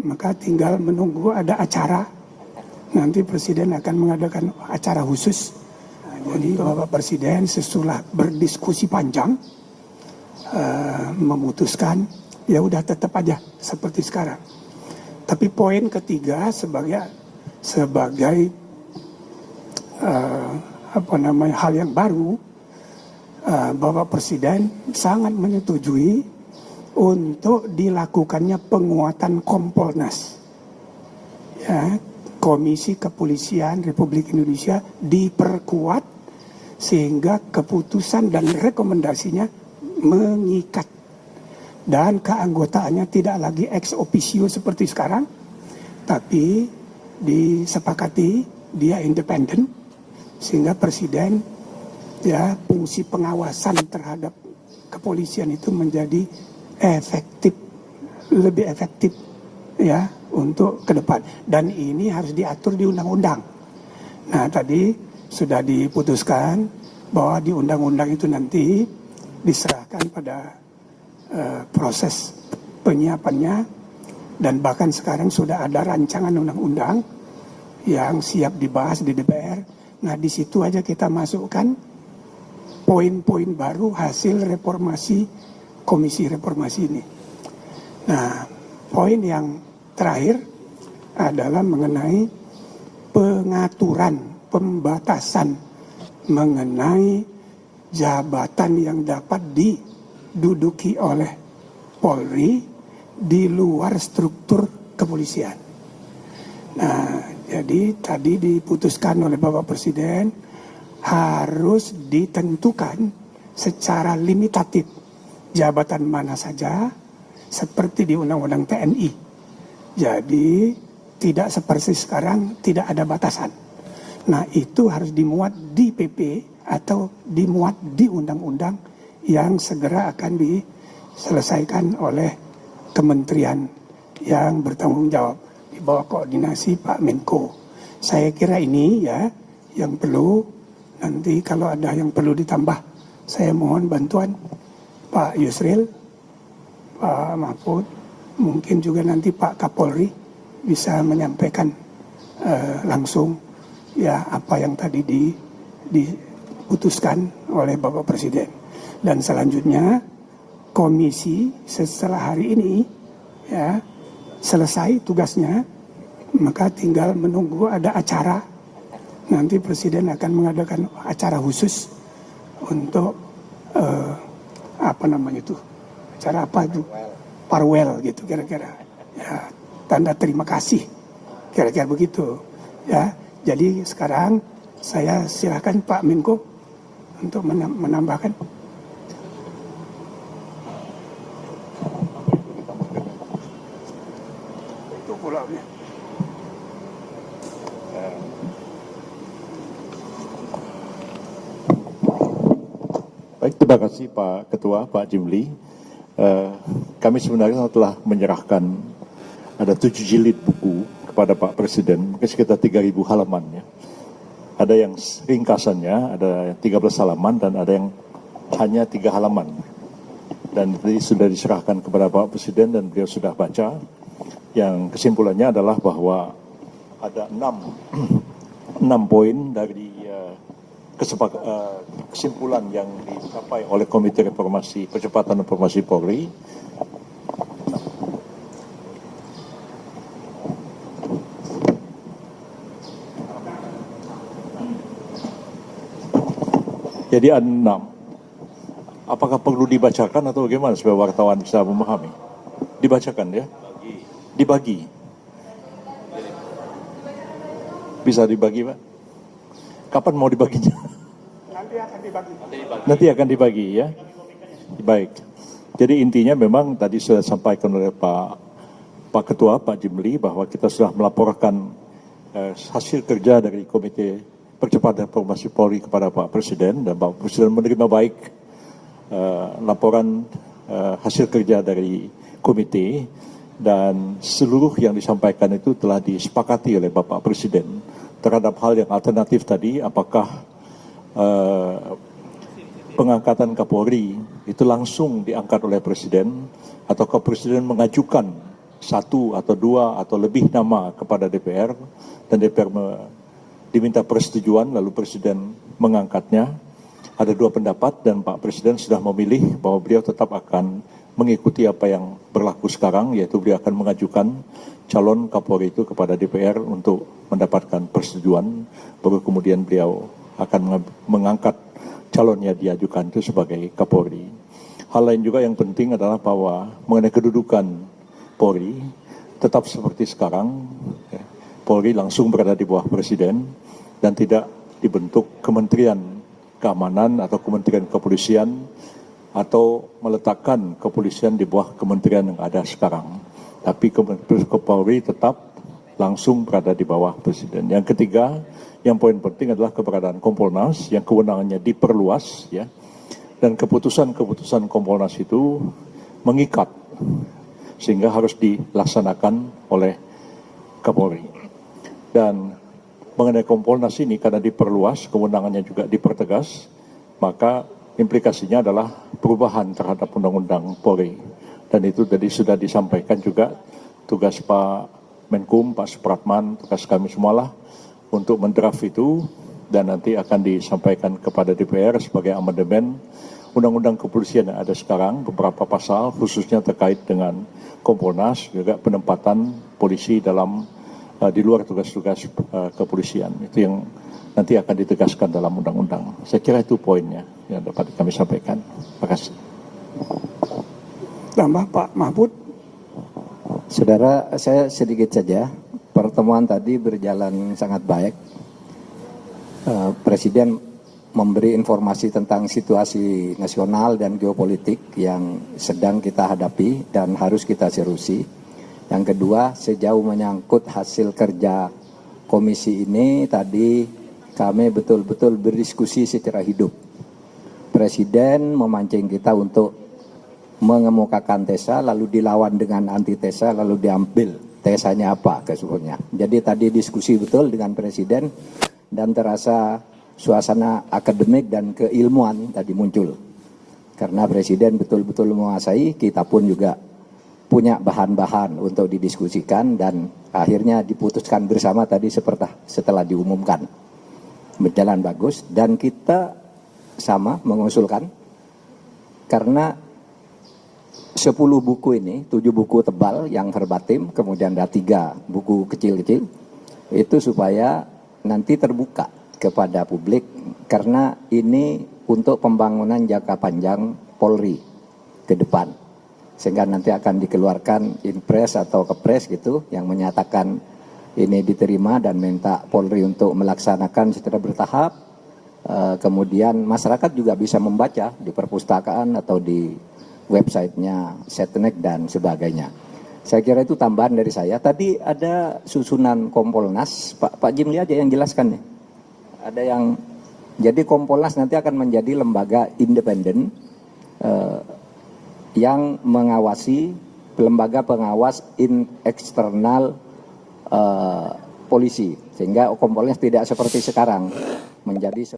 maka tinggal menunggu ada acara. Nanti Presiden akan mengadakan acara khusus. Jadi Bapak Presiden sesudah berdiskusi panjang memutuskan ya udah tetap aja seperti sekarang. Tapi poin ketiga sebagai hal yang baru, Bapak Presiden sangat menyetujui untuk dilakukannya penguatan Kompolnas. Ya, Komisi Kepolisian Republik Indonesia diperkuat sehingga keputusan dan rekomendasinya mengikat dan keanggotaannya tidak lagi ex officio seperti sekarang, tapi disepakati dia independen sehingga Presiden ya fungsi pengawasan terhadap kepolisian itu menjadi lebih efektif ya untuk ke depan, dan ini harus diatur di undang-undang. Nah, tadi sudah diputuskan bahwa di undang-undang itu nanti diserahkan pada proses penyiapannya, dan bahkan sekarang sudah ada rancangan undang-undang yang siap dibahas di DPR. Nah, di situ aja kita masukkan poin-poin baru hasil reformasi Komisi Reformasi ini. Nah, poin yang terakhir adalah mengenai pengaturan, pembatasan mengenai jabatan yang dapat diduduki oleh Polri di luar struktur kepolisian. Nah, jadi tadi diputuskan oleh Bapak Presiden harus ditentukan secara limitatif jabatan mana saja seperti di Undang-Undang TNI. Jadi tidak seperti sekarang tidak ada batasan. Nah, itu harus dimuat di PP atau dimuat di undang-undang yang segera akan diselesaikan oleh kementerian yang bertanggung jawab di bawah koordinasi Pak Menko. Saya kira ini ya yang perlu, nanti kalau ada yang perlu ditambah saya mohon bantuan Pak Yusril, Pak Mahfud, mungkin juga nanti Pak Kapolri bisa menyampaikan langsung ya apa yang tadi diputuskan oleh Bapak Presiden. Dan selanjutnya komisi setelah hari ini ya selesai tugasnya, maka tinggal menunggu ada acara. Nanti Presiden akan mengadakan acara khusus untuk acara apa itu? Farewell gitu kira-kira. Ya, tanda terima kasih. Kira-kira begitu. Ya, jadi sekarang saya silakan Pak Menko untuk menambahkan. Itu pulaunya. Baik, terima kasih Pak Ketua, Pak Jimli. Kami sebenarnya telah menyerahkan ada 7 jilid buku kepada Pak Presiden, mungkin sekitar 3.000 halaman ya. Ada yang ringkasannya, ada 13 halaman dan ada yang hanya 3 halaman. Dan itu sudah diserahkan kepada Pak Presiden dan beliau sudah baca. Yang kesimpulannya adalah bahwa ada 6 poin dari kesimpulan yang dicapai oleh Komite Reformasi Percepatan Reformasi Polri. Jadi ada 6. Apakah perlu dibacakan atau bagaimana supaya wartawan bisa memahami? Dibacakan ya? Dibagi. Bisa dibagi, Pak? Kapan mau dibaginya? Nanti akan dibagi ya. Baik. Jadi intinya memang tadi sudah disampaikan oleh Pak Ketua, Pak Jimli, bahwa kita sudah melaporkan hasil kerja dari Komite Percepatan Reformasi Polri kepada Pak Presiden, dan Pak Presiden menerima baik laporan hasil kerja dari komite, dan seluruh yang disampaikan itu telah disepakati oleh Bapak Presiden terhadap hal yang alternatif tadi, apakah pengangkatan Kapolri itu langsung diangkat oleh Presiden, ataukah Presiden mengajukan satu atau dua atau lebih nama kepada DPR dan DPR diminta persetujuan lalu Presiden mengangkatnya. Ada dua pendapat dan Pak Presiden sudah memilih bahwa beliau tetap akan mengikuti apa yang berlaku sekarang, yaitu beliau akan mengajukan calon Kapolri itu kepada DPR untuk mendapatkan persetujuan, baru kemudian beliau akan mengangkat calonnya diajukan itu sebagai Kapolri. Hal lain juga yang penting adalah bahwa mengenai kedudukan Polri tetap seperti sekarang, Polri langsung berada di bawah Presiden dan tidak dibentuk Kementerian Keamanan atau Kementerian Kepolisian atau meletakkan kepolisian di bawah kementerian yang ada sekarang. Tapi Polri tetap langsung berada di bawah Presiden. Yang ketiga, yang poin penting adalah keberadaan Kompolnas yang kewenangannya diperluas, ya. Dan keputusan-keputusan Kompolnas itu mengikat sehingga harus dilaksanakan oleh Kapolri. Dan mengenai Kompolnas ini karena diperluas, kewenangannya juga dipertegas, maka implikasinya adalah perubahan terhadap Undang-Undang Polri. Dan itu tadi sudah disampaikan juga tugas Pak Menkum, Pak Supratman, tugas kami semualah untuk mendraft itu dan nanti akan disampaikan kepada DPR sebagai amandemen Undang-Undang Kepolisian yang ada sekarang, beberapa pasal khususnya terkait dengan Kompolnas, juga penempatan polisi dalam di luar tugas-tugas kepolisian. Itu yang nanti akan ditegaskan dalam undang-undang. Saya kira itu poinnya yang dapat kami sampaikan. Terima kasih. Tambah Pak Mahfud. Saudara, saya sedikit saja. Pertemuan tadi berjalan sangat baik. Presiden memberi informasi tentang situasi nasional dan geopolitik yang sedang kita hadapi dan harus kita serusi. Yang kedua, sejauh menyangkut hasil kerja komisi ini, tadi kami betul-betul berdiskusi secara hidup. Presiden memancing kita untuk mengemukakan tesa, lalu dilawan dengan antitesa, lalu diambil tesanya apa keseluruhannya. Jadi tadi diskusi betul dengan Presiden dan terasa suasana akademik dan keilmuan tadi muncul. Karena Presiden betul-betul menguasai, kita pun juga punya bahan-bahan untuk didiskusikan dan akhirnya diputuskan bersama tadi setelah diumumkan. Berjalan bagus dan kita sama mengusulkan karena 10 buku ini, 7 buku tebal yang verbatim, kemudian ada 3 buku kecil-kecil, itu supaya nanti terbuka kepada publik karena ini untuk pembangunan jangka panjang Polri ke depan. Sehingga nanti akan dikeluarkan impres atau kepres gitu yang menyatakan ini diterima dan minta Polri untuk melaksanakan secara bertahap. Kemudian masyarakat juga bisa membaca di perpustakaan atau di websitenya Setnek dan sebagainya. Saya kira itu tambahan dari saya. Tadi ada susunan Kompolnas, Pak Jimli aja yang jelaskan nih. Ada yang jadi Kompolnas nanti akan menjadi lembaga independen yang mengawasi lembaga pengawas eksternal polisi, sehingga Kompolnas tidak seperti sekarang menjadi